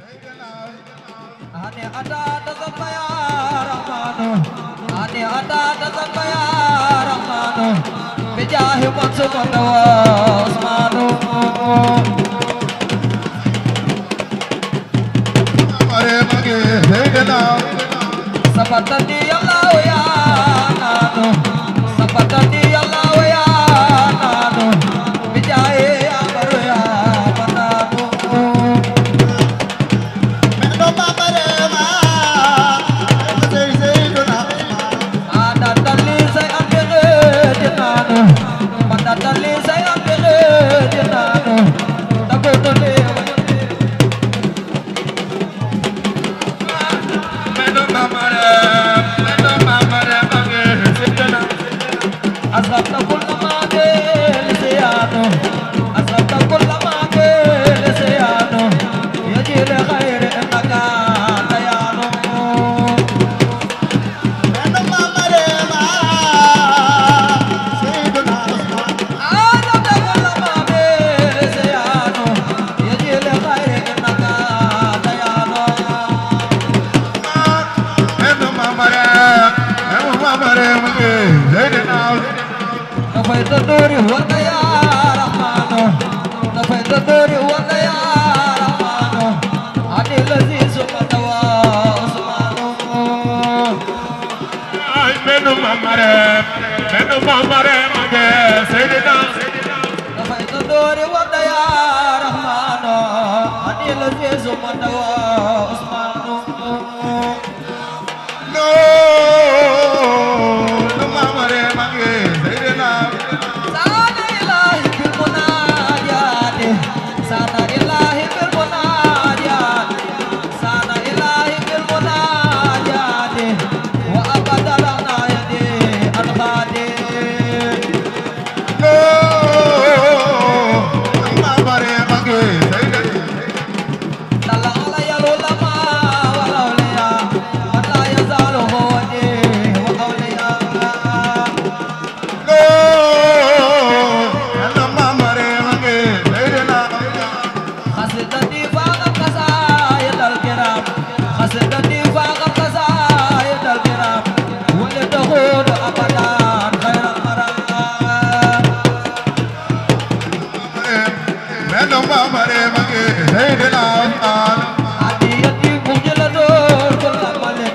Ani ada tasabaya Rahmanu Ani ada tasabaya Rahmanu Bijahi Mansumana Usmanu Mare mage Sayyidina Sabatani Allah ya Nanu Sabatani Allah ya Nanu Bijahi Amar ya Mananu Tali saya ambil jenano, takut tu Meno mamare mage sitna. Asap takul mage lesiano, asap takul mage lesiano. Ya jile khair naga tayano. Meno mamare ma sitna. Taduri wanda ya Rahmanu Nafai taduri wanda ya Rahmanu Adil aziz matawa Usmanu Ay menu mamare mage Sayyidina Nafai taduri wanda ya Rahmanu Adil aziz matawa Usmanu No mamare mage Sayyidina Sana ilahi bil munajat Sana ilahi bil munajat Wa abadalana yadi al-ghadi Mamare mage Tala alaya ulama wal awliya Man la yazalu huwadi wa awliya Mamare mage Hasidati faqat qasayid al-kiram Hasidati faqat qasayid al-kiram Wali dakhul abadan khair al-maram Meno mamare mage Sayyidina Adiyati mujladur kulla malik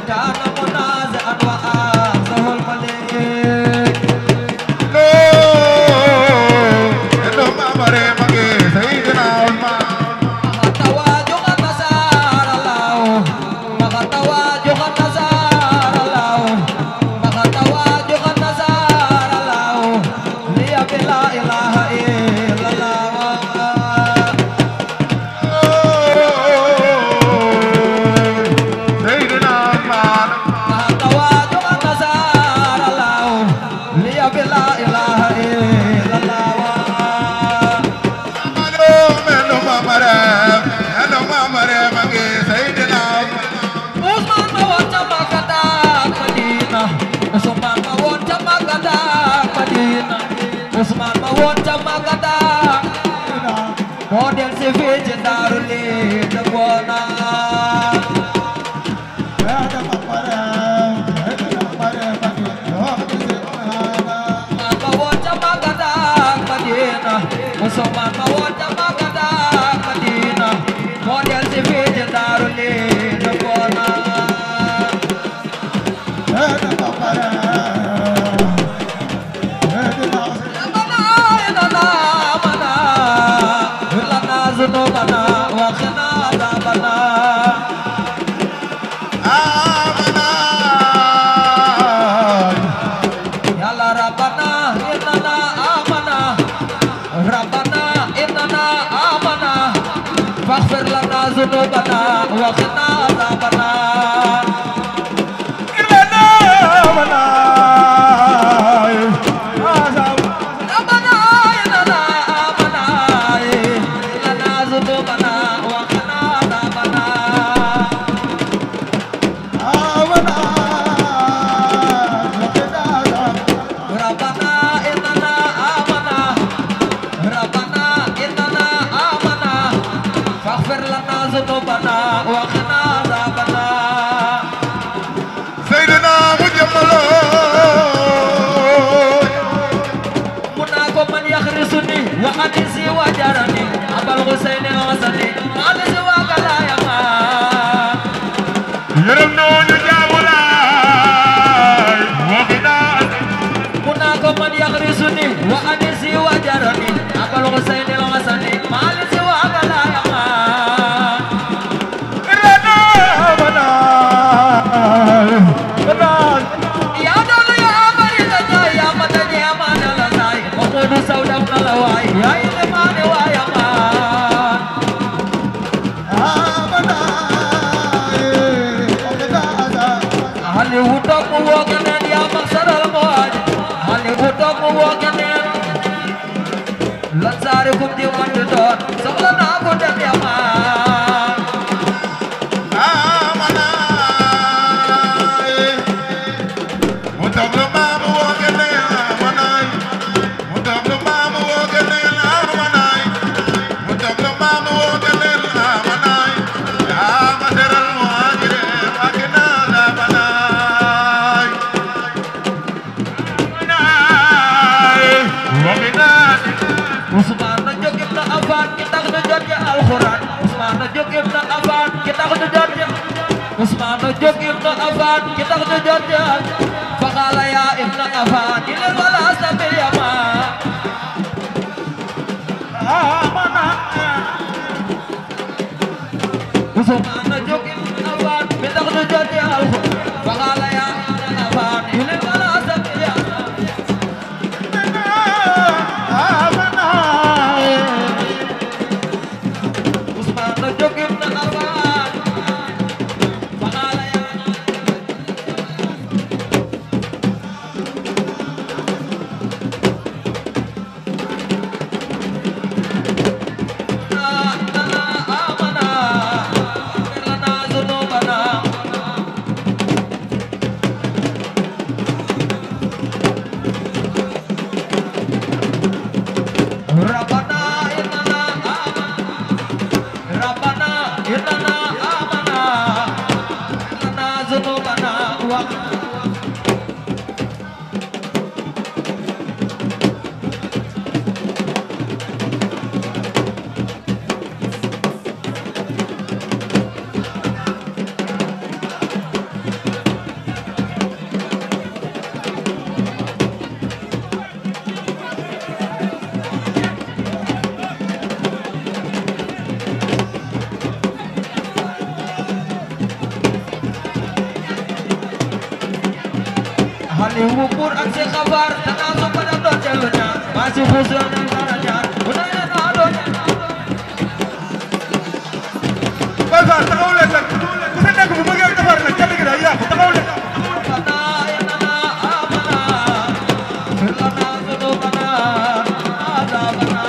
Jana munazi'an wa afzahul malik Meno mamare mage Sayyidina Usman mawon jamakata model CV jendaruli debona ada papara mawon jamakata Madinah Usman mawon jamakata Madinah model CV jendaruli debona ada papara ذنوبنا وقنا عذابنا آمنا يا ربنا إننا آمنا ربنا إننا آمنا فاغفر لنا ذنوبنا وقنا عذابنا إننا آمنا ذنوبنا وقنا عذابنا سيدنا مجمل مناكم من يخرسني وأنسي وجرني أبا الحسين الحسني قال سواك لا يمان يرمنا نجاولا وقنا مناكم من يخرسني وأنسي وجرني أبا الحسين الحسني قال سواك لا يمان يا دول يا أمري تجا يا مدني يا مان الأساي وقود سودم نلواي يا إلمان ويا مان هل يوتك وقنن يا مكسر المواج هل يوتك وقنن لنزاركم ديوان دون سولنا قدم يا مان Usman Najuk Ibn Affan kita ketujuannya Al-Quran Usman Najuk Ibn Affan kita ketujuannya Usman Najuk Ibn Affan kita ketujuannya Fakala ya Ibn Affan ilal wala sabil yama Usman Najuk Ibn Affan kita ketujuannya Al-Quran Fakala ya Ibn Affan ilal wala sabil yama Usman Najuk Ibn Affan Fakala ya Hali ukur aksi kabar termasuk pada don jalurnya masih khusus dan caranya budaya nadonya Baza taxaw leen nag ku sa nekk bu bëggee defar nag kenn gi daal yaa ko taxaw leen Bana inna amana firlana zunubana azabana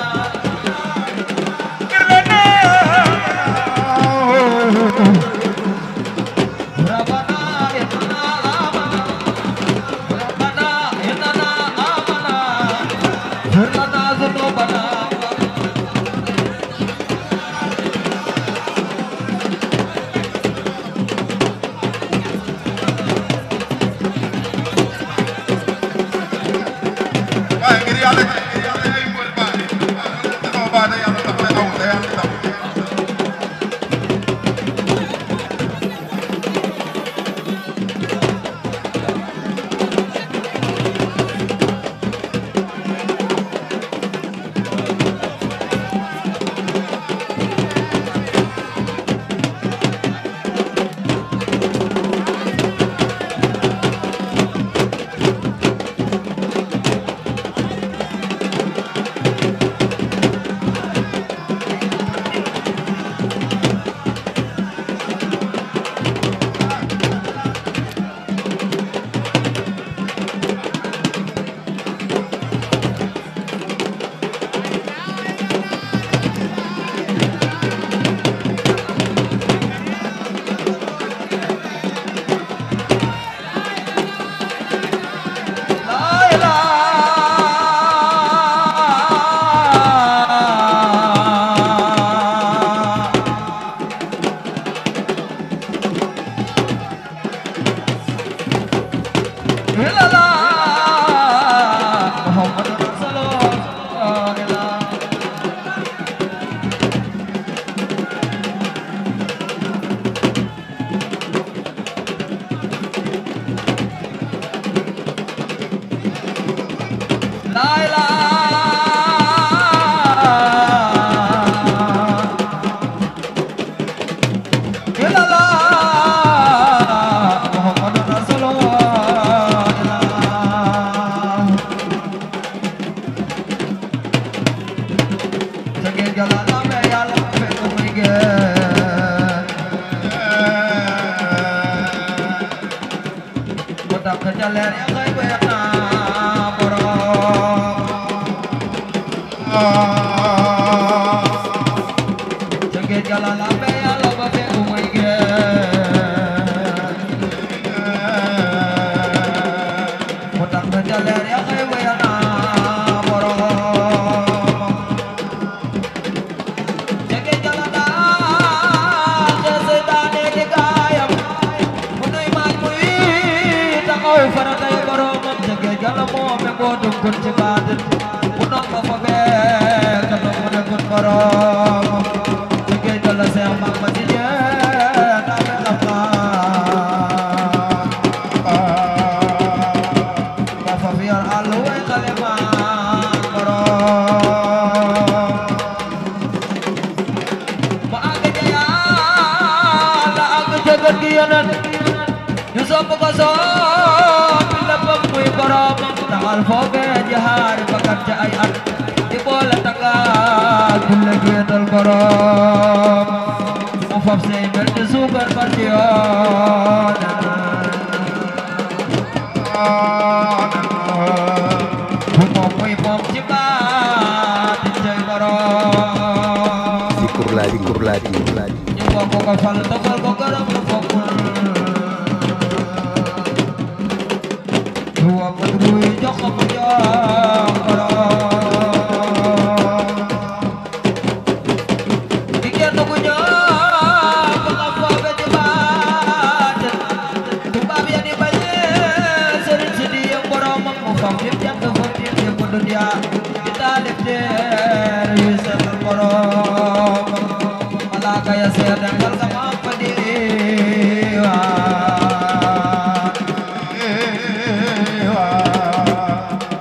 Rabbana inna amana Rabbana inna amana firlana zunubana waaye ngir yàlla ay mbër baax taxaw baax na yàlla tax na aw na yàlla tax leer ya xëy ba yàq naa borom ca géej ga la lambe yàlla ba fekk muy géej mu tax ca leer ya xëy ba yàq naa borom ca géej ga la daa seytaane di gaayam mu nuy maaj muy taxaw faratay boromam ca géej ga la moome boo duggoon ci baatin mu nopp fa fekk na mu nekkul boromam ca géej ga la Seex Bamba ci jeex ame xam-xam ba fa fi yor àll way xale maan borom mu àgg ca Yàlla àgg ca gën gi Yonent ñu sopp ko soppi léppam muy boromam taxal foofee jihaari bakkan ca ay at di boole tàngaat kulle géetal borom mu fab sey mel ni suukar far ci yoon bu moom muy moom ci baatin cay borom Zikur ladi ñu bokk ko fal tofal ko gërëm lu fokkul wa madruy jox ko jox borom di kenn ku ñëpp xam foofe ci baatin tubaab ya di bañe sëriñ si di yëg boromam mu fam yëpp jant fam yëpp yëpp dunya di taalif teer yu seetal boromam malaaka ya seede ngal nga maam fa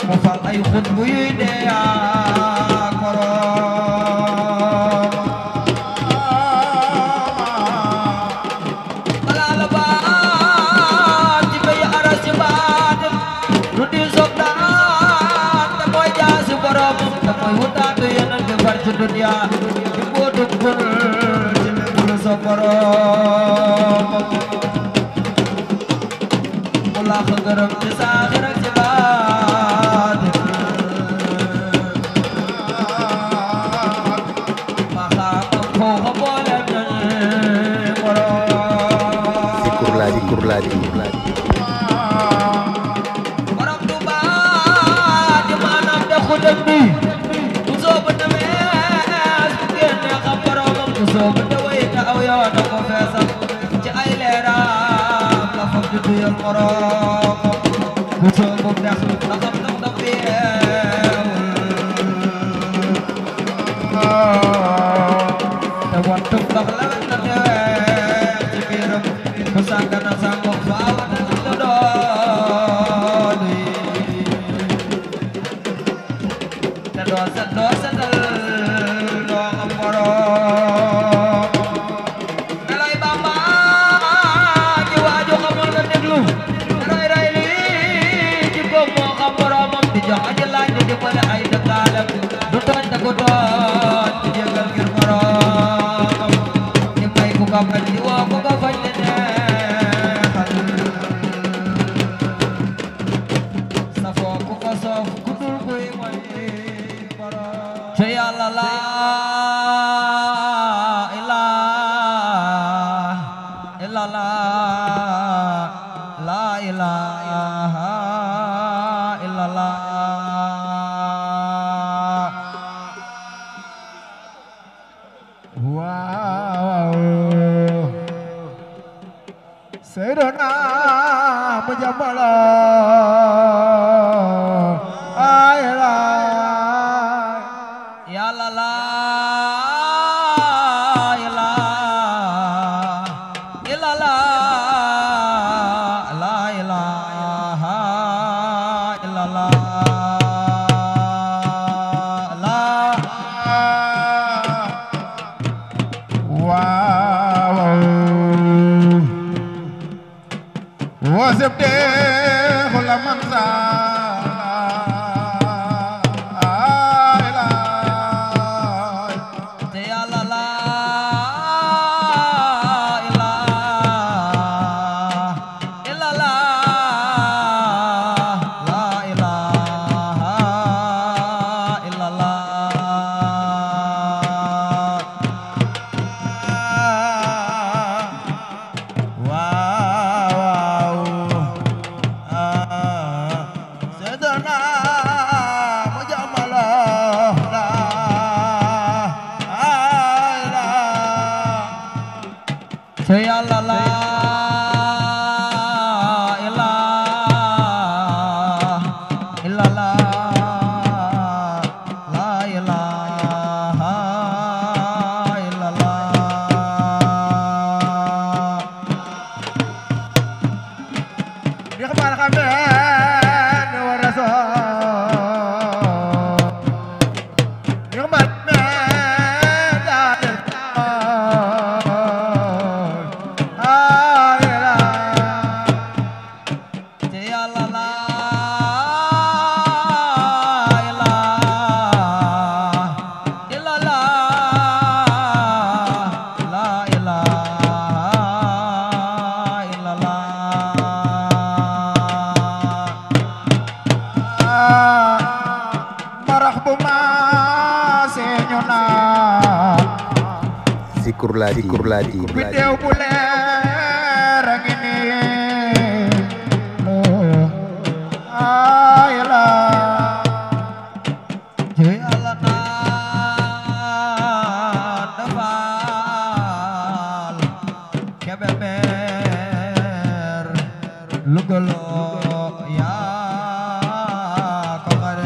mu fal ay xut bu yuy dee yaa korom balaa la baat ci bay aras ci baatin lu di soog daan te mooy jaasi borom te mooy wutaatu yeneen di far ci dunya di bootum kun ci lépp lu soog borom mu laax gërëm ci saaxir ak ci baatin ma xaamam foofa boolem nañu borom Zikur ladi borom Tuuba di maanaam de xudem bi mu soobu demees bu génne xam boromam mu soobu de way te aw yoon ko feesal ci ay leeram la fam di duyal morom mu soobu dex la xam nam dam bi te wantum ndox la wet na teew ci biiram ku sàggana sàngo faawa na ci la dooli te doo setal doo am borom melay Bamba ji waaju xamul nga déglu ray ray li ci ko moo xam boromam di jox aji laaj di dimbale ay dëkkaalem du tooñ te ku tooñ di jégal ngir boromam di may ku ko bañ di woo ku ko fañ di neexal safoo ku ko soof ku dul kuy moy borom ci Yàlla la ilaha illallah la ilaha illallah waaw Seydina Mujammala ay la Yàlla la ilaha illallah la ilaha illallah la waaw wasabte khula manza te Yàlla la ilaha illallah te Yàlla la Zikrulati biddew bu leer a ngi nii ay la te Yàlla na dafal Kébémer Louga yaa ko xare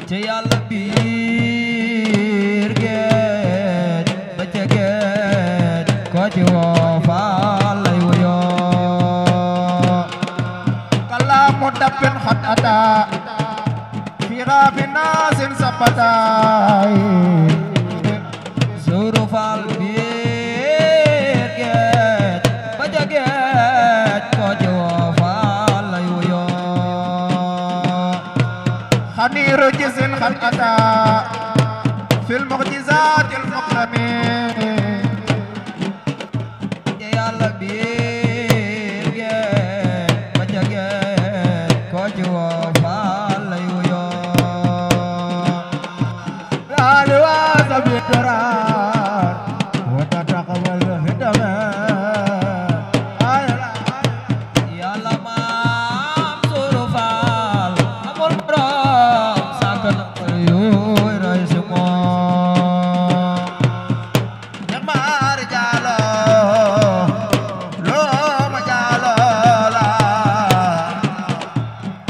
te Yàlla biir géej ba ca géej ko ci woo faal lay wuyoo kalaamu dabbin xat ata fi xaafi naasin sapataay suuru faal biir géej ba ca géej ko ci woo faal lay wuyoo xaniiru jisin xat ata fil mucjizaatil mukramin te Yàlla biir géej ba ca géej ko ci woo faal lay wuyoo raali waasa bi daraar wata taxawal hitame Yàlla maam suuru faal amul borom sàkk na ko yuy ray si moom maar jaalo loo ma jaalo la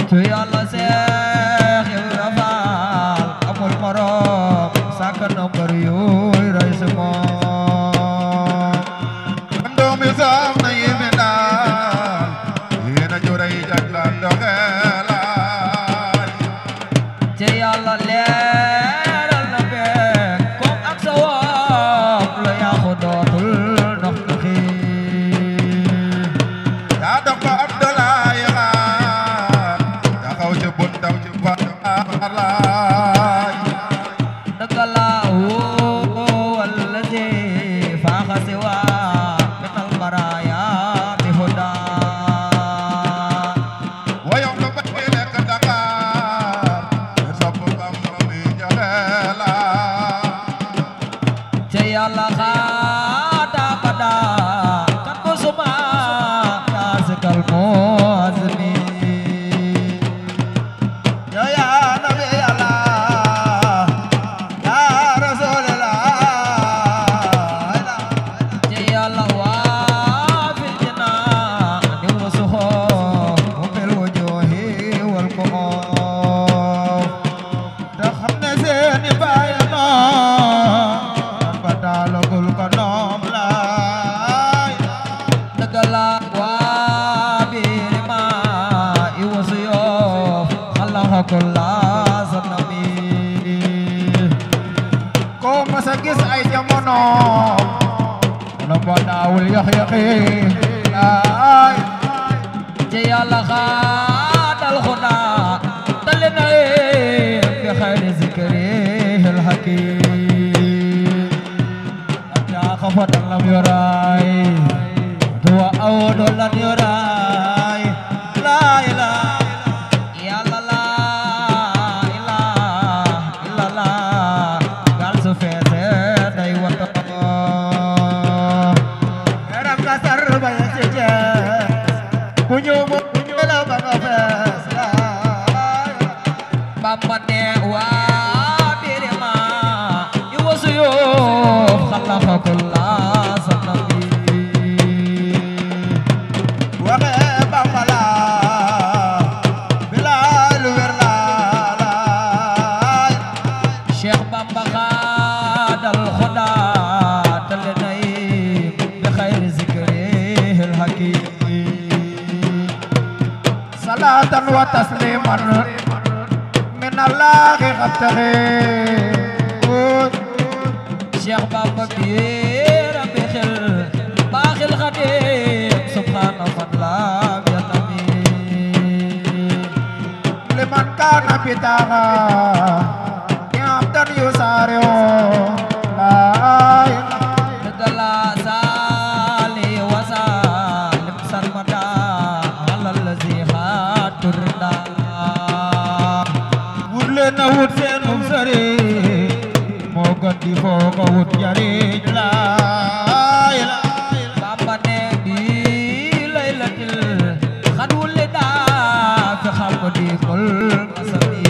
te Yàlla Seex Ibra Faal amul borom sàkk na ko yuy ray si moom doomi soxna yi fi daal yéena juray jaglaan doxelaay te Yàlla leeral na beek kom ak sa woop la yàqu dootul ndox ndoxi yaa dox ko Abdoulaye xaar taxaw ci buntam ci faalaay dëgg la walla si faaxa si waa minal baraaya bi hudaa wayo كل سنمي ko masa gis ay jamono la mo daawul yax yaxi ay ci Yàlla xaadal xuna dalina bi xayri zikri al hakim ya xafatan lam yoray duwa awdo lan yoray la ilaha Yàlla la ilaha illallah gal su feese day wato eram ka sar ba ya jeje ku ñëw mo la ba nga fees Bamba ne waa birima yu wasu yo xalaqa kulla sanabi waxe Bamba la bilal wer la Cheikh Bamba xaadal xuda talenay bi xayri zikri al hakim salatan wa tasliman min allahi xabtaxe Cheikh Bamba biir bi xel baaxil xadim subhana man la yanami liman kana bitaxa ñaamtan yu saareo laay dagala sali wasalim sarmada alal lazi xaturda wut leen na wut seenum sëri moo gën di fooga wut njariñ laay Bamba ne bi laylatil xadwul li daa fi xam di kul masami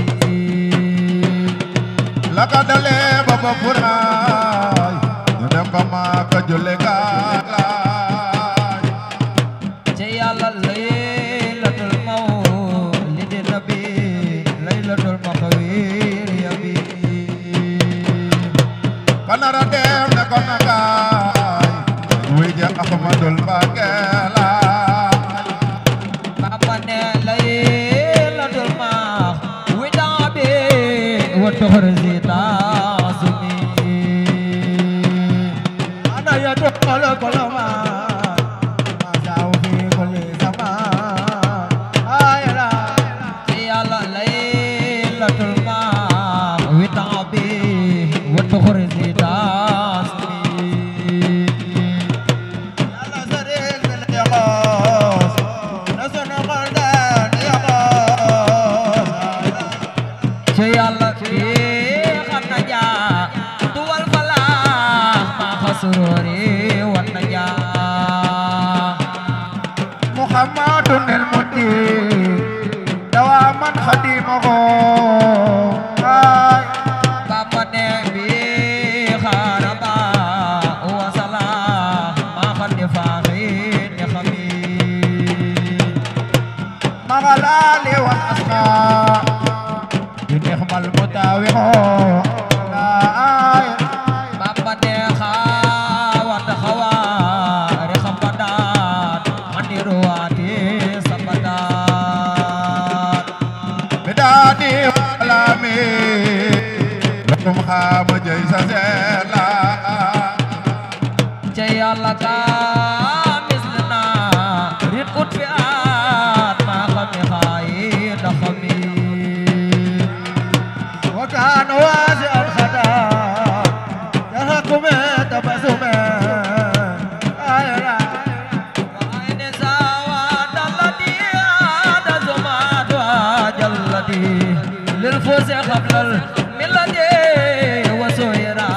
la ka dalee ba ba furaay ñu dem ba Maaka julle gaay ci Yàlla laylatul mawlidi nabi laylatul maqwir yabi kanara dem ne ko na gaay wuy ja Ahmadul Mbàkke laay Bamba ne laylatul maqwid yabi wa tuxriji taasumi ana ya doxal koloma ma saaw fi kulli zaman ay laay ci Yàlla laylatul maqwid yabi wa tuxriji taasumi Yàlla sëriñ bi la yaxoos na sunu xol daan yaxoos ci Yàlla ki xam na jaa duwal falaax ma xasurori wan na jaa Muhammadun el muti dawaman xadimahu ay Bamba ne bi xaraba wa salaax ma xadi faaxi ni xami magalali wal asqa yunixmal mutawixo ay Bamba ne xaawat xawaari xambadaat xandi ruwaati sambadaat bidani alami lakum xaama jëy sa seela ci Yàlla ka mislina rit ut fi aat ma xami xaayi da xami وكان واسع الخدا يحكم تبسما وأين زواد الذي عاد زماد وجلدي للفوز قبل الملة وسيرا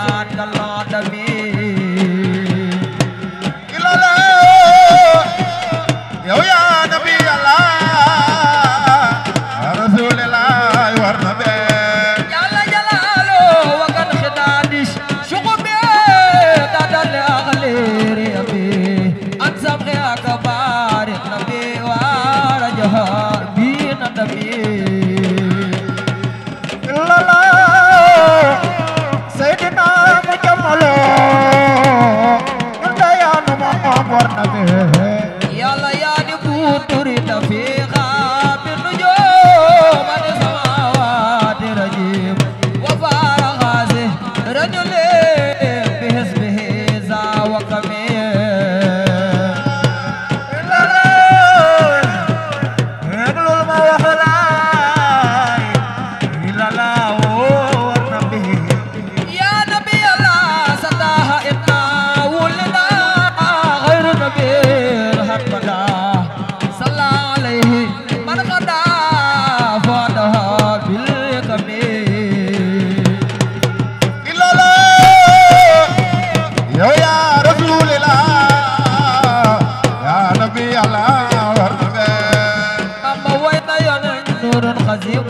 نور خزيم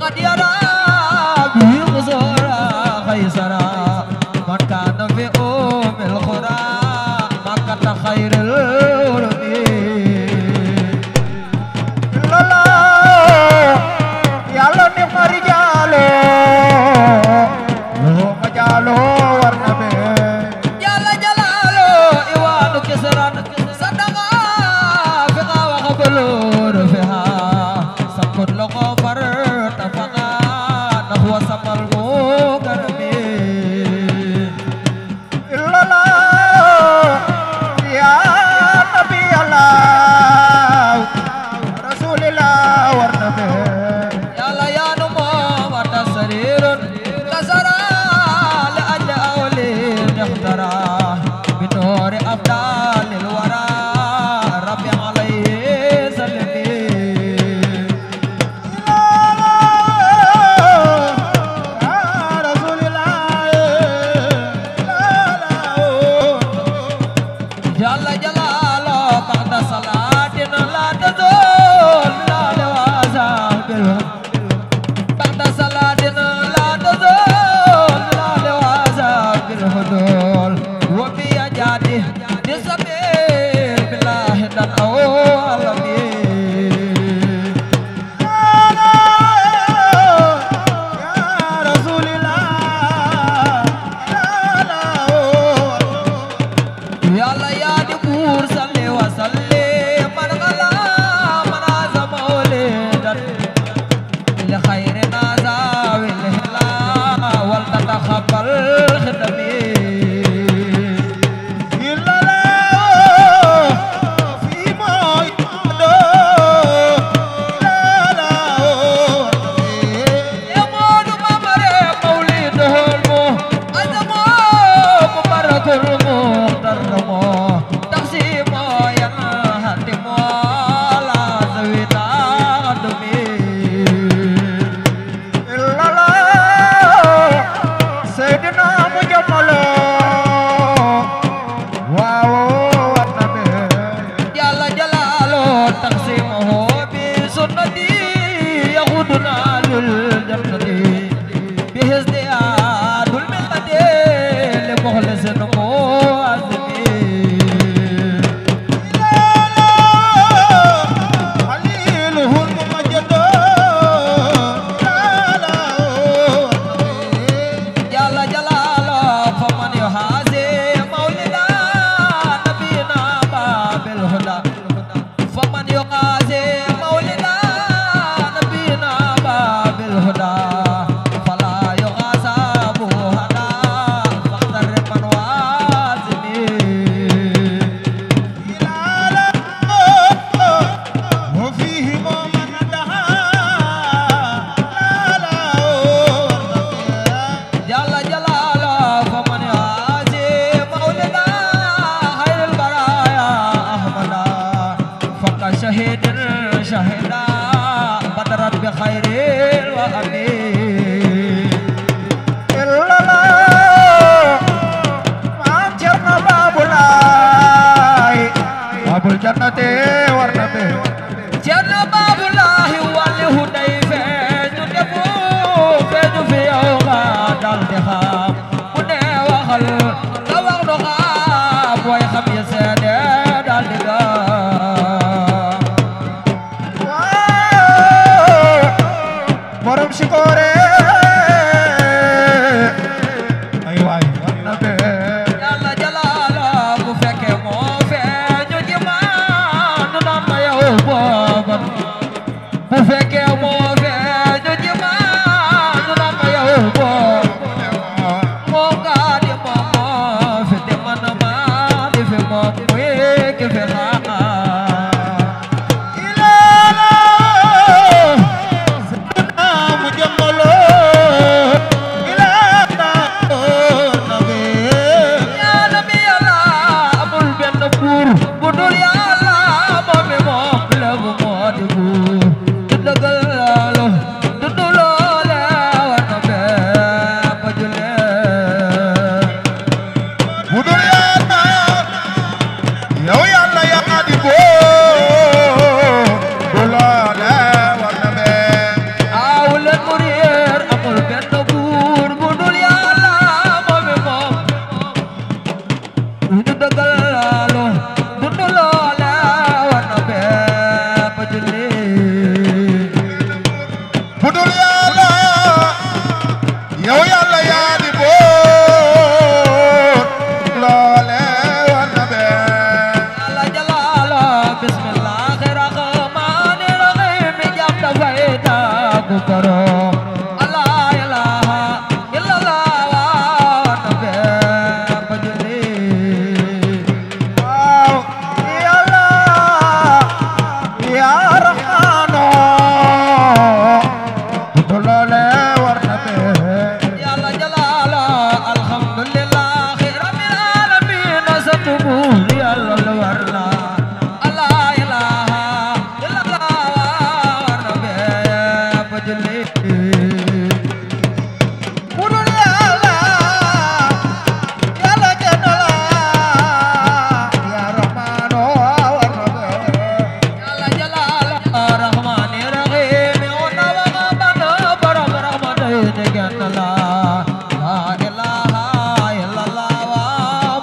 قد يرى به قصورا خيسرا من كان في الخرى مكة خير الورد lala yàlla ni mari jaalo lo ma jaalo war na be jalla jalalo iwanu kisran sadaqa fiqa wa qablur fiha sakut loqo far tafaqa nahwa samal mukarmi lala ya nabi allah rasulillah war na be yalla ya nu mo wata sarirun kasara la ajla awli yakhtara binuri afdalil wara rabbi alayhi sallimi jalla jalalo ba'da salatin la tazul la liwaza bil ba'da salatin la tazul la liwaza bil hudul wa bi ajadi disabil billahi dan awalami yalla ya di bur salli wa sallim man qala man azama walidan li khairin azawil hila wal tatakhabbal khidami yamudu mamare mawliduhul mu azamu mubarakul muhtarramu taqsimu yanhatimu ala zawita adumi lala sayyidina mujamalo waaw war na be jalla jalalo taqsimuhu bi sunnati yakhuduna lil jannati bi hisdiyadul millati li mukhlisin muazimi Khalilul mumajjad jalla jalalo faman yuhazi maulida nabina babil huda faman yuhazi maulida nabina babil huda fala yuhasabu hada faqtar man wazimi وفيه من دعا jalla jalalo faman yuhazi maulida khairul baraya ahmada faqa shahidin shahida badrat bi khairil wa amin lala maam Cerno Babulaay babul jannate war na be Cerno Babulahi wali huday feeñu defu feeñu fi yow nga dal di xam mu ne waxal nga wax nu xam booy xam ya seede dal di gam waaw borom sikoore ay waay war na be Yàlla jalaala bu fekkee moo feeñu ji maan nu naan ma yow booban bu fekkee moo feeñu ji maan nu naan ma yow booban moo gaa di moom moo fi di man maa di fi moom muy ki fi xaar ilala sayyidina mujammal budul yàlla yow yàlla yaa di boot loole war na bee Yàlla jalaala bismillahi rahmani rahim jàpp dafay tàggu borom la ilaha illallah war na bee ba julli waaw yàlla yaa raxmaano du loole war na bee Yàlla jalaala alhamdulillahi rabbil alamin sant buur Yàlla la war na la ilaha illallah war na bee ba julli budul yàlla yàlla kenn la yaa raxmaano war na bee Yàlla jalaala rahmani rahim ona waga bana borom rahmatay ne genn la ilaha illallah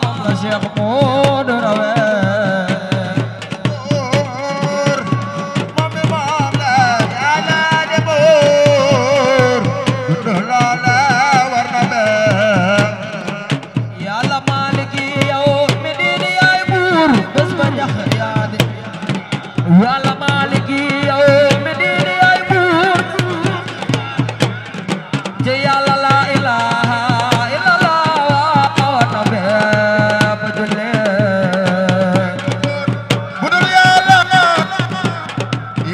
moom la Cheikh Modou Rawe buur moom mi moom la yàlla di buur du loole war na bee Yàlla maliki yow mi diini yaay buur bés ba ñax yaa di Yàlla maliki yow mi diini yaay buur ci Yàlla la ilaha illallah war na bee ba jullee budul yàlla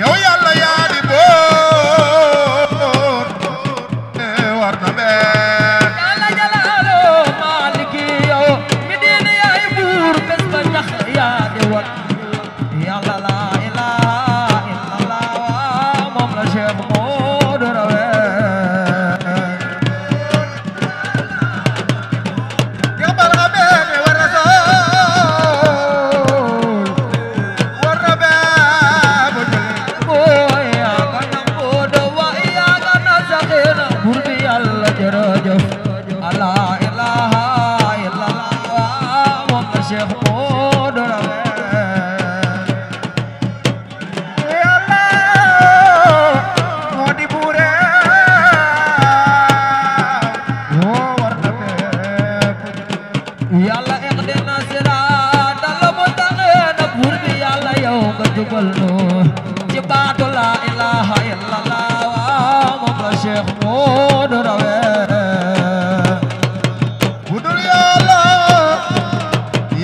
yow yàlla yaa di boot war na bee Yàlla jalaalo maliki yow mi diini yaay buur bés ba ñax yaa di wat Yàlla la ilaha illallah moom la Cheikh Modou Rawe yambal ameen war na sool war na bee bu julli yaa ka nangudo wa yaa ka nasaxina buur bi Yàlla jërëjëf la ilaha illallah moom la Cheikh Modou Rawe yàlla moo di buure woo war na bee Yàlla ihdina siraatal mustaqiim buur bi Yàlla yow nga jubal nu ci baatu la ilaha illallah moom la Cheikh Modou Rawe budul yàlla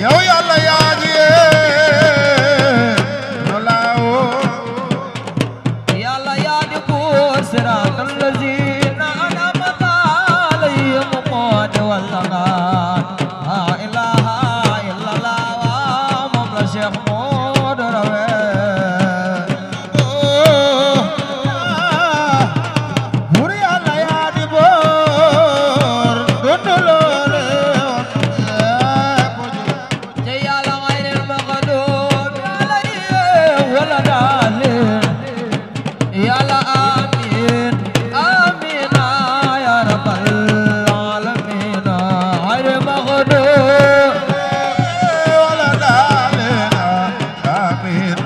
yow yàlla yaa di Yàlla yaa di buur siraatal laziina an'amta alayhim moo di wallangaan la ilaha illallah moom la Cheikh Modou Rawe buur yàlla yaa di buur dundu loole ci Yàlla gayril maxduubi alayhim wala daalliin Yàlla amiin amiin ya rabbal aalamiin gayril maxduubi wala daalina amin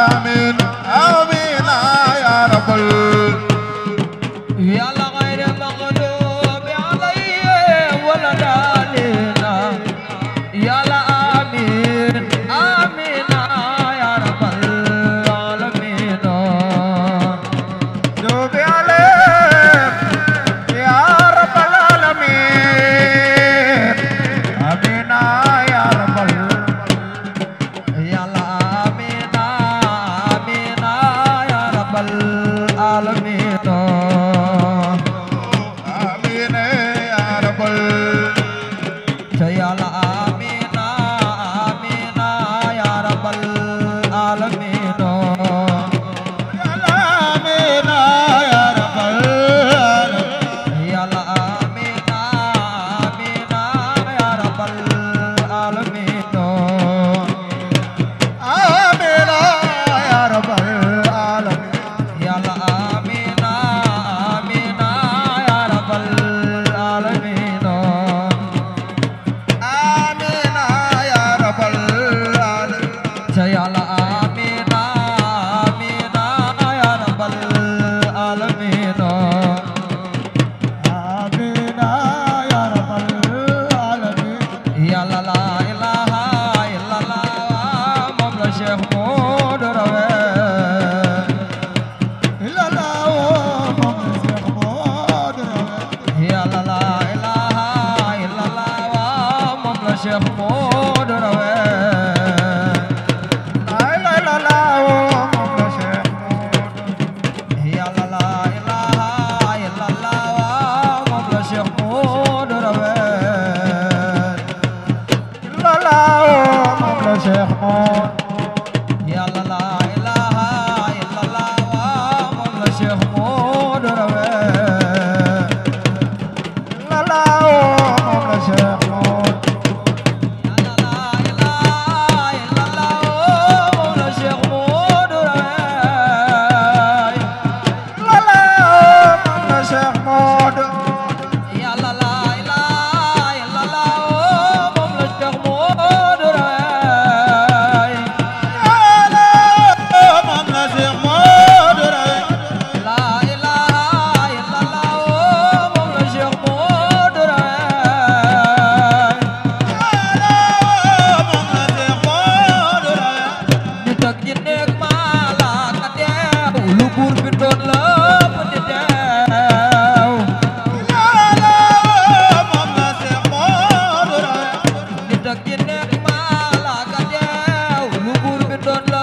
amin amin ya rabbal Yàlla gayril maxduubi alayhim wala daalliin Yàlla amiin amiin ya rabbal aalamiin duubi aleem yaa rabbal aalamiin amiina yaa rabbal Yàlla amiin amiin ya rabbal aalamiin amin ya rabbal te Yàlla amiin amiin ya rabbal aalamiin amiina yaa rabbal aalamiin Yàlla amiin amiin ya rabbal aalamiin amiina yaa rabbal aalamiin Yàlla amiin bindoon la mu di teew nit ak jinne malaaka teew lu buur bindoon la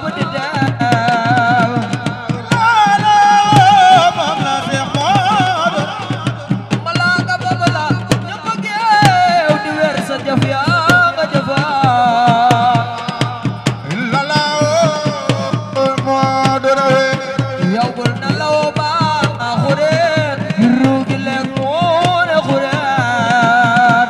mu di teew malaaka boobu la ñëpp a geew di weer sa jëf yaa nga jëfaa yow bul nelaw ba xureen ru gi lekk moo ne xureen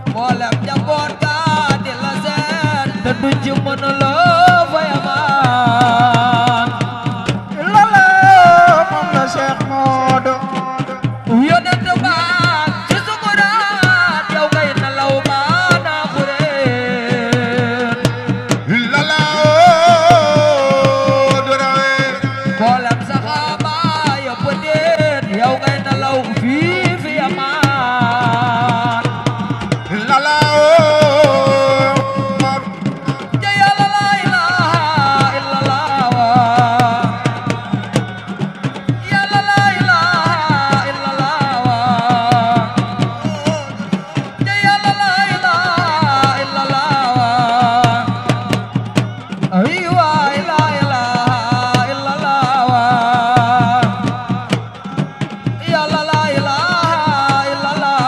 mboolem njaboot ga di la seet te duñ ci mën la fayamaan yonent ba ci sukuraat yow ngay nelaw ba na xureen mboolem saxaaba yëpp déet yow ngay nelaw fii fi yamaan ja yàlla la ilaha illallah yàlla la ilaha illallah ja yàlla la ilaha illallah ay waay la ilaha illallah yàlla la ilaha illallah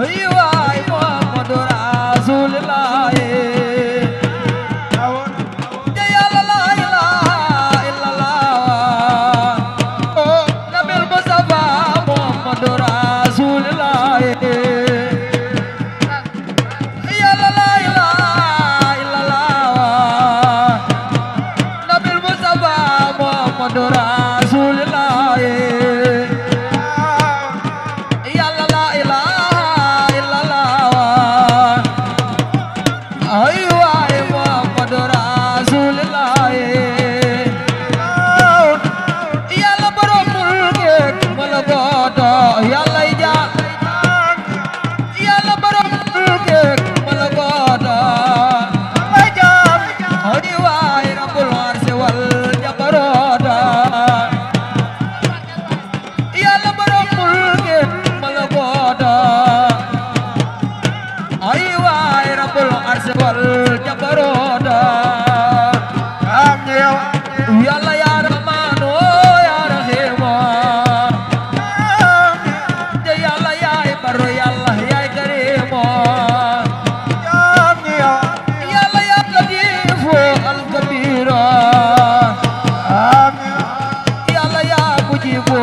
ay waay muhammadu rasulullah ja yàlla la ilaha illallah oh nabil mustafa muhammadu rasulullah yàlla la ilaha illallah nabil mustafa muhammadu rasulullah yàlla la ilaha illallah ay waay muhammadu rasulullah yàlla borom mulkeek malakoota yàlla ja yàlla borom mulkeek malakoota ay waay rabbul arsi wal jabaroota yàlla borom mulkeek malakoota ay waay rabbul arsi wal jabaroota yàlla yaa rahmaano yaa rahiimo te yàlla yaay baro yàlla yaay kariimo yàlla yaa latiifo alkabiiro yàlla yaa mujiibo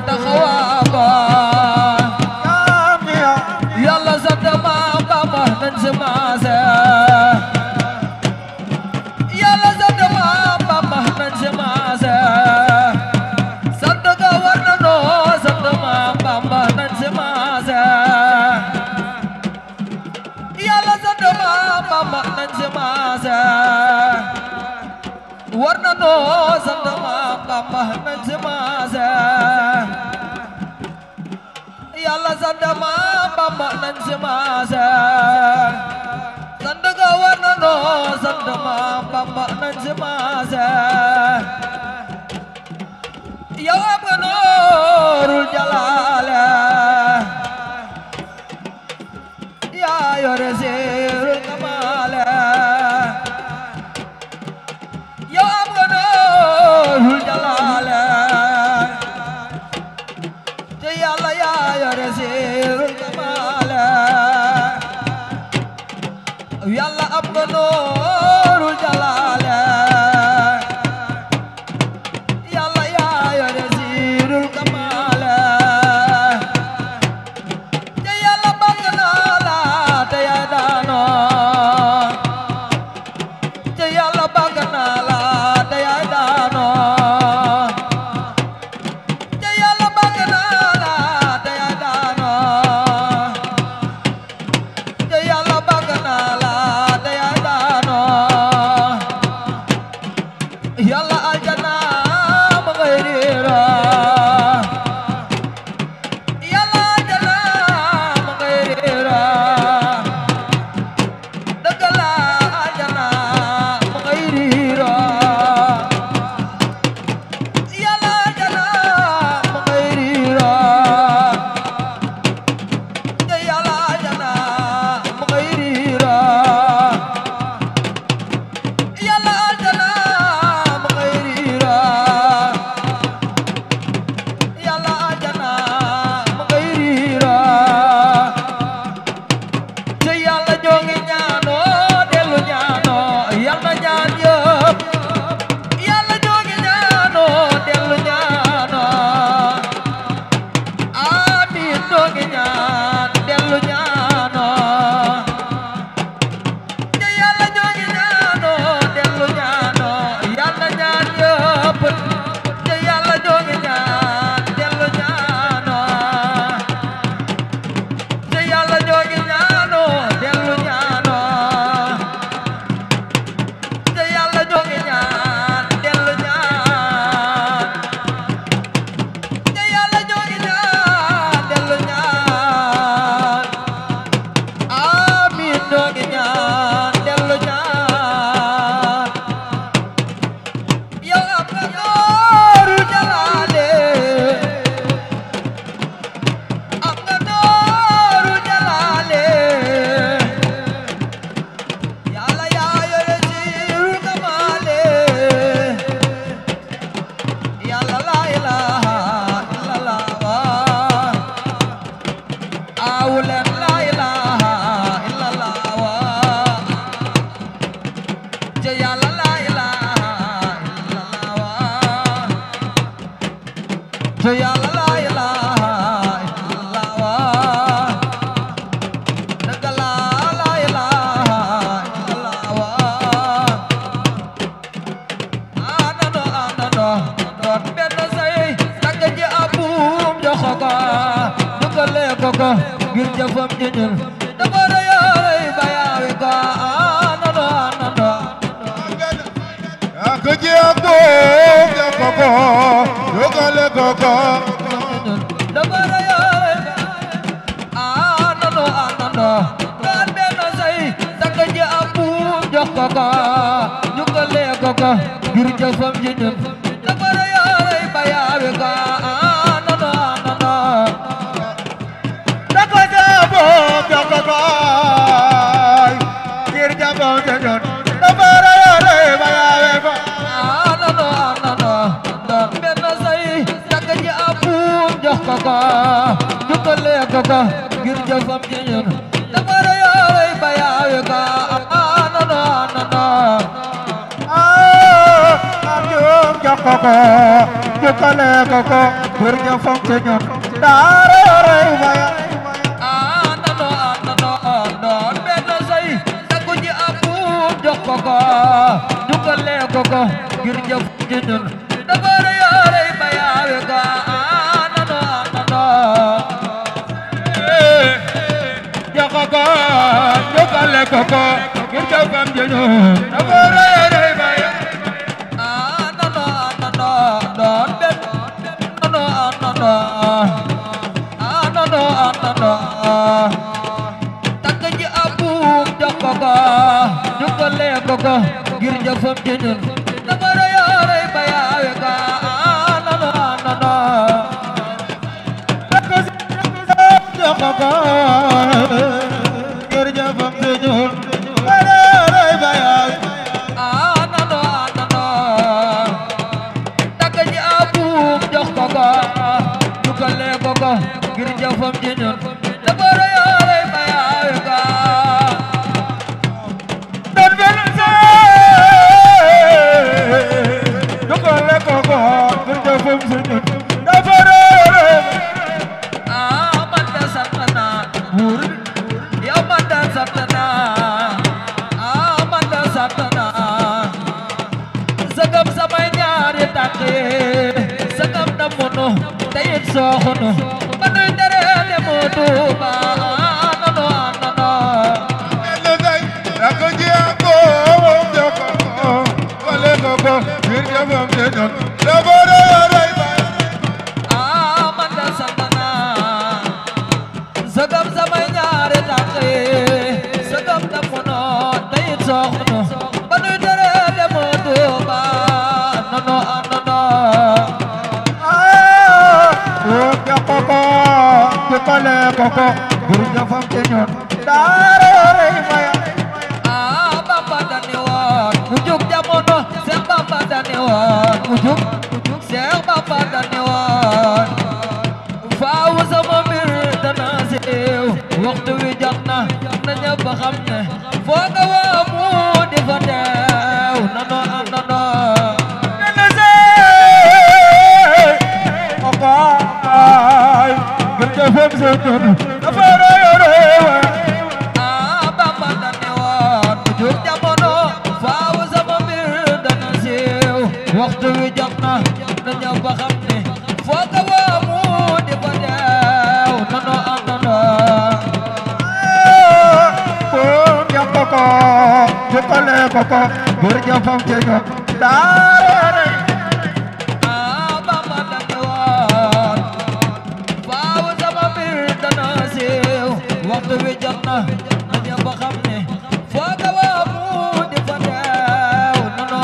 taxawaaba yàlla sant maam Bamba nañ si maase yàlla sant maam Bamba nañ si maase sant ga war na noo sant maam Bamba nañ si maase yàlla sant maam Bamba nañ si maase war na noo sant maam Bamba nañ si maase yàlla sant maam Bamba nañ si maase sant ga war na noo sant maam Bamba nañ si maase yow am nga noorul jalaale yaa yore seerul kamaale yow am nga noorul jalaale te yàlla yaa yore seerul kamaale yàlla am nga noorul jalaale yàlla yaa yore seerul kamaale te yàlla bëgg naa la te yaa daanoo te yàlla bëgg naa la te yaa daanoo te yàlla bëgg naa la te yaa daanoo te yàlla bëgg naa la te yaa daanoo te yàlla la ilaha illallah dëgg la ilaha illallah anano doon benn say tagg ji abum jox ko dugale ko ngir jëfam ji ñun dafa rëy bayaawi ko anano ko ji abum jox ko dugale ko dafa rëy anano doon benn say tagg ji abum jox ko dugale ko ngir jëfam ji ñun dafa rëy bayaawi ko anano ko jabom jox ko ngir jabom ji ñun dafa rëy bayaawi ko anano doon benn say tagg ji abum jox ko dugale ko ngir jëfam ji ñun dafa rëy bayaawi ko anano abum jox ko dugale ko ngir jëfam ji ñun dafa rëy bayaawi anano doon benn say tagg ji abum jox ko dugale ko ngir jëfam ji ñun dafa rëy bayaawi ko anano jox ko dugale ko ngir jëfam ji ñun dafa rëy bayaawi doon benn tagg ji abum jox ko dugale ko ngir jëfam ji ñun dafa rëy bayaawi ko anano jox ko ngir jëfam ji ñun dafa rëy bayaawi anano tagg ji abum jox ko dugale ko ngir jëfam ji ñun dafa rëy bayaawi ko doon benn say dugale ko ngir jëfam ji ñun dafa rëy man de sant naa buur bi yow man de sant naa man de sant naa sagam samay ñaari tànk sagam na munu te it sooxunu ba nuy tere de mu tuuba anano ko ji abum jox ko dugale ko ngir jëfam ji ñun dafa rëy man de sant naa sagam samay ñaari tànk sagam na munu te it sooxunu ba nuy tere de mu tuuba anano jox ko dugale ko ngir jëfam ji ñun dafa rëy bayaawi Bamba dani woon mu jug jamono Seex Bamba dani woon mu jug Seex Bamba dani woon faaw sama mbir dana siiw waxtu wi jot na ñëpp xam ne foo nga woo mu di fa teew nano benn say ngir jëfam ji ñun dafa rëy Bamba dani woon mu jug jamono faaw sama mbir dana siiw waxtu wi jot na ñëpp xam ne foo nga woo mu di fa teew nano jox ko dugale ko ngir jëfam ji ñun dafa rëy Bamba dani woon faaw sama mbir dana siiw waxtu wi jot na ñëpp xam ne foo nga woo mu di fa teew nano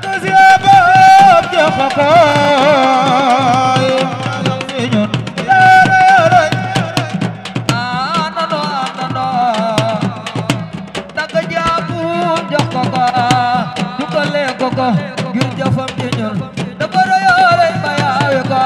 ko si abum jox ko ngir jëfam ji ñun dafa rëy tagg ji abum jox ko dugale ko ngir jëfam ji ñun dafa rëy bayaawi ko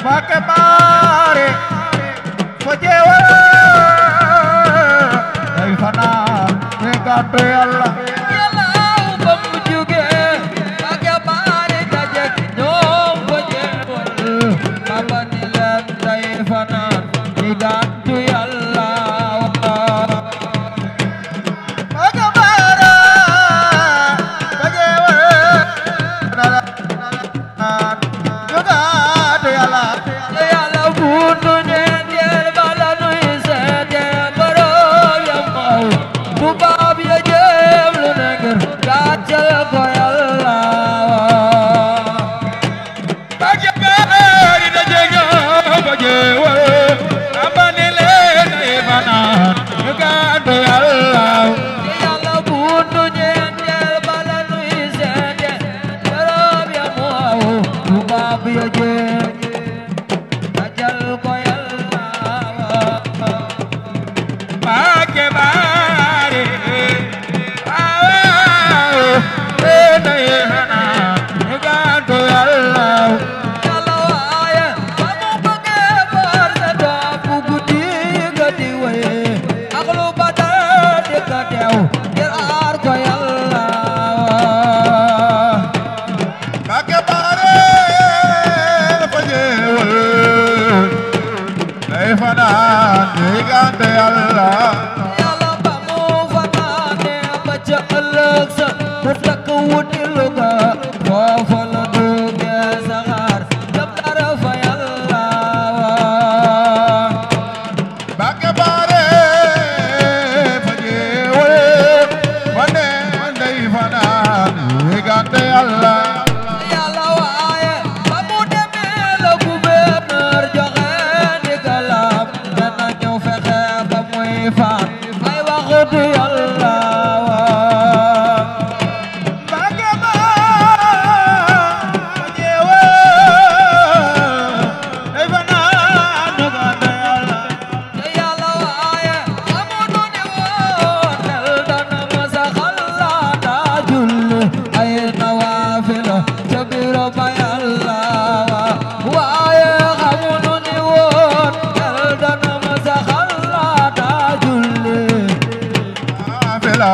Pakai mari Fajewa Dari sana Dengan Allah Yàlla ba mu jóge Pakai mari dajek ñoom Fajewa Baba ni leen day fanaan di gàntu Yàlla Pakai mari Fajewa Juga dari Allah Yàlla buntu ñeenteel bala nuy seete borom ya maw tubaab ya jéem lu ne ngir gàccal ko Yàlla Pakai bari da jega bajewa abane le nay fanan gadu Allah Yàlla buntu ñeenteel bala nuy seete borom ya maw tubaab ya jéem gàccal ko Yàlla Pakai bari nay fanan gadu Allah Yàlla waaye ba mu bëggee forcé topp guddi ga di wéye ak lu Badar di ka teew ngir aar ko Yàlla Pakai bari bajewa nay fanan gadu Allah Yàlla ba mu fanaane ba ca ëllëg sa mu takk wuti Luga foofa la duggee saxaar jëm dara fa Yàlla Pakai bari bajewa wane nay fanan gadu Allah Yàlla waaye ba mu demee la gouverneur joxe ndigalam dana ñëw fexe ba muy faat ay waxtu Yàlla Pakai Fajewa Dari sana Juga dari Allah te Yàlla waaye xamuñu ne woon nel dana masa xalaata julli ay nawaafila ca biro ba Yàlla waaye xamuñu ne woon nel dana masa xalaata julli Fela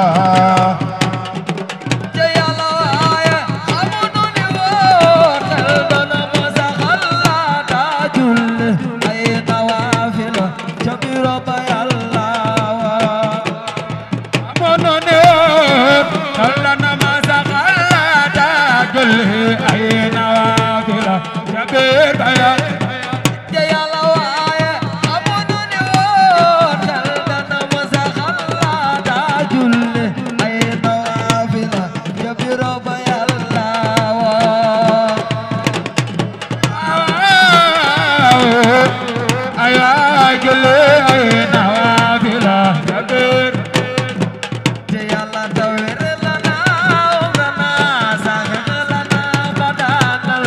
te Yàlla waaye xamuñu ne woon nel dana masa xalaata julli ay nawaafila ca biro ba Yàlla amono ne kala na masakala da julli ayna wafila jabir baya te Yàlla waaye xamuñu ne woon nel dana masa xalaata julli ay nawaafila ca biro ba Yàlla aya julli ayna wafila jabir te Yàlla tawir lana umrana saxir lana badanal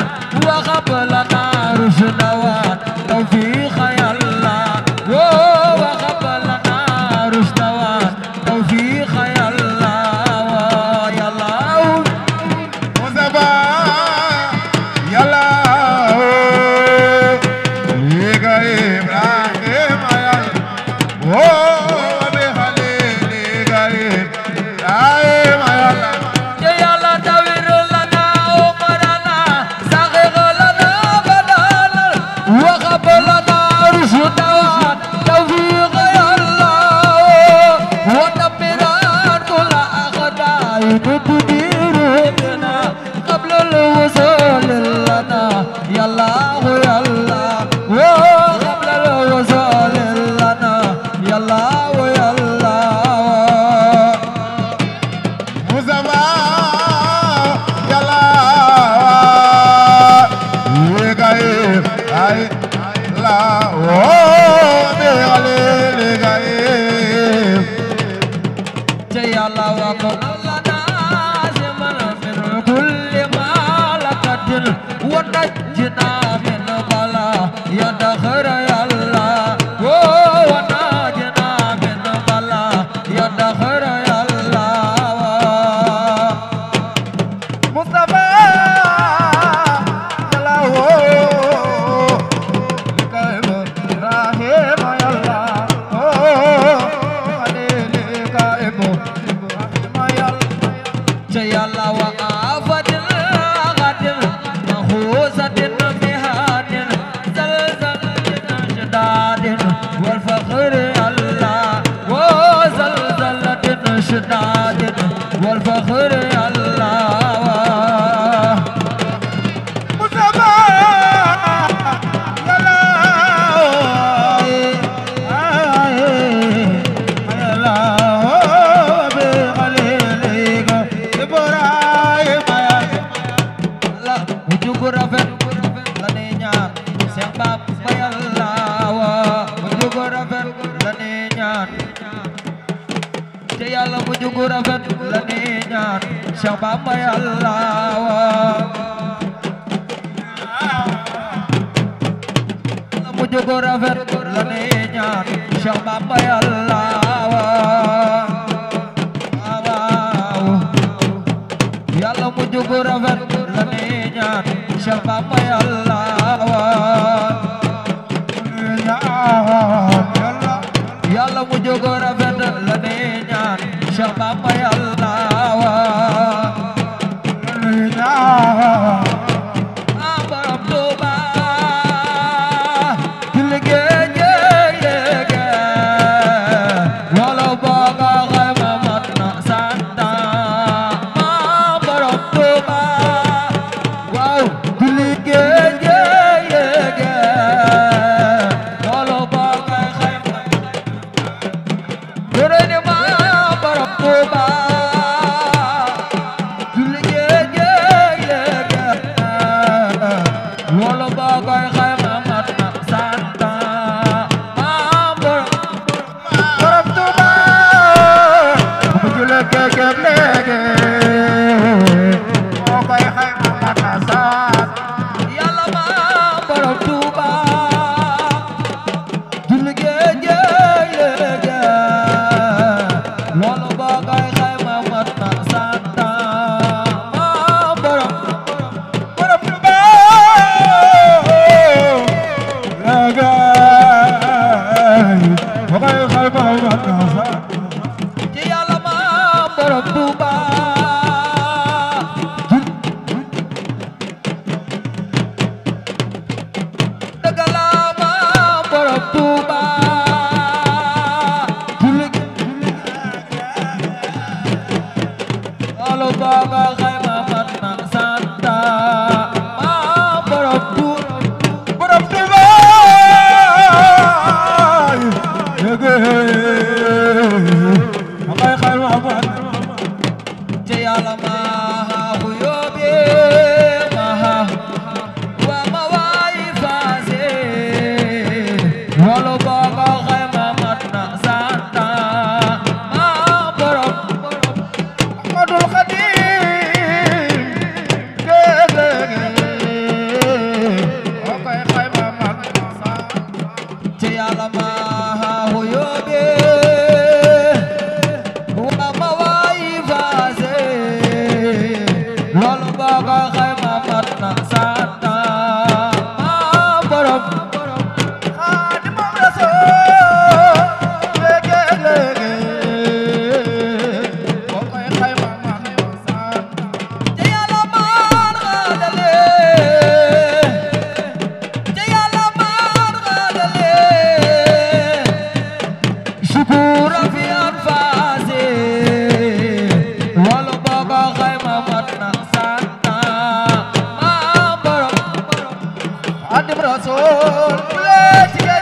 waxab lana rushdawan tawfiq Yàlla waxab lana rushdawan tawfiq Yàlla Yàlla Mustafa yalla liga Ibrahim ayal wo be khalil liga Ibrahim ayal te Yàlla tawir lana umrana saxir lana badanal waxab lana rushdawan tawfiq Yàlla ودبران كل أخداي بتدير بنا قبل الوصول لنا يا الله يا الله قبل الوصول لنا يا الله يا الله Mustafa yalla liga la wo be khalil liga يا الله وكن لنا زمن من كل ما لقد ونجنا من بلاء يا دخر يا الله ونجنا من بلاء يا دخر يا الله Mustafa Jalahu فخر الله مصطفى يلا يلا بخليلك إبراهيم la mujj gu rafet la ne ñaan Seex Bamba Yàlla wa mujj gu rafet la ne ñaan te Yàlla mujj gu rafet la ne ñaan Seex Bamba Yàlla wa mujj gu rafet la ne ñaan Seex Bamba Yàlla wa Yàlla mujj gu rafet la ne ñaan Seex Bamba Yàlla wa Yàlla mujj gu rafet la ne ñaan Seex Bamba Yàlla wa borom Tuuba di liggéey yéege loolu boo ko xayma mat na santa borom Tuuba waaw di liggéey yéege loolu boo ko xayma yore ni ma borom Tuuba di liggéey yéege loolu boo ko xayma mat na santa borom Tuuba bu jule gegem lege moo koy xayma mat na saat Yàlla ma borom Tuuba di liggéey yéege loolu boo koy xayma mat na santa borom Tuuba lege moo koy xayma mat na saat ci Yàlla ma borom Tuuba dëgg la ma borom Tuuba di liggéey loolu boo ko xayma mat na santa borom Tuuba borom Tuuba lege moo koy xayma mat ci Yàlla ma hu yóbbe ma wa ma waay faase loolu boo ko xayma mat na santa borom Ahmadul Xadim lege moo koy xayma mat na saat ci Yàlla ma hu yóbbe wa ma waay faase loolu boo ko xayma mat na santa borom Xaadimu Rasuul lege moo koy xayma mat na saat ci Yàlla maan xaadale ci Yàlla maan xaadale shukura fi anfaase loolu boo ko xayma mat na santa borom Xaadimu Rasuul lege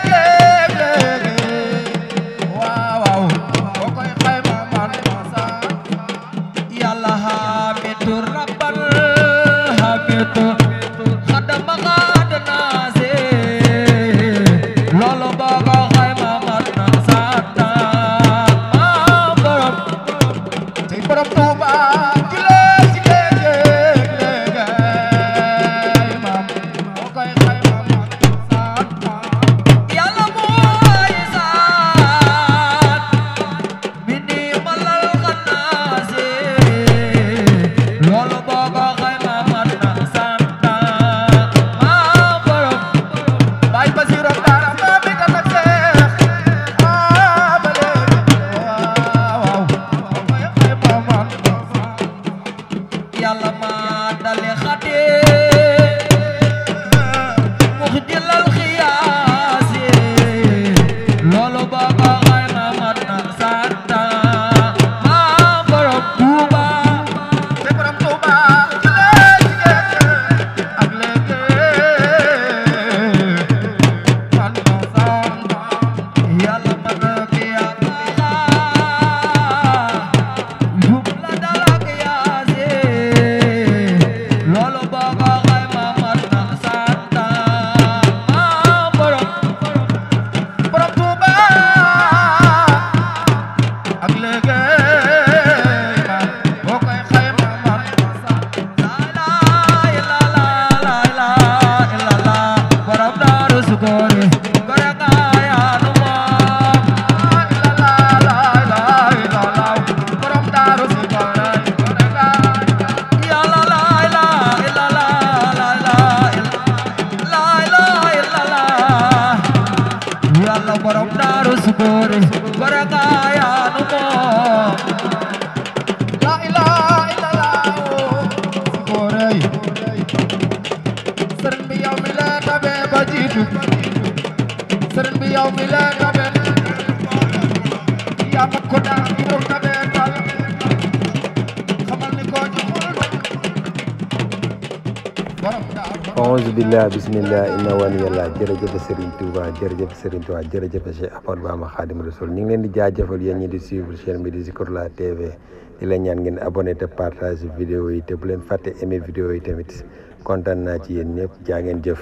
waaw moo koy xayma mat na saat Yàlla hamitu rabbal hamitu xadama xadanaase loolu boo ko xayma mat na santa borom tey borom Tuuba jule ci géej maam moo koy xayma mat na saat sukore gore nga yaanu moom borom daaru sukore gore nga yàlla la ilaha illallah yàlla borom daaru sukore gore nga yaanu moom la ilaha illallah sukore sëriñ bi yow mi la tabe ba jiitu sëriñ bi yow mi la tabe yaa ma ko daan yow tabe tal xamal ni ko ci xol borom daal auzu billah bismillah inna wani yàlla jërëjëf Serigne Touba jërëjëf Serigne Touba jërëjëf Cheikh Ahmadou Bamba Khadim Rasoul ñu ngi leen di jaajëfal yéen ñi di suivre chaîne bi di Zikroullah TV di la ñaan ngeen abonné te partage vidéo yi te bu leen fàtte aimé vidéo yi tamit kontaan naa ci yéen ñëpp jaa ngeen jëf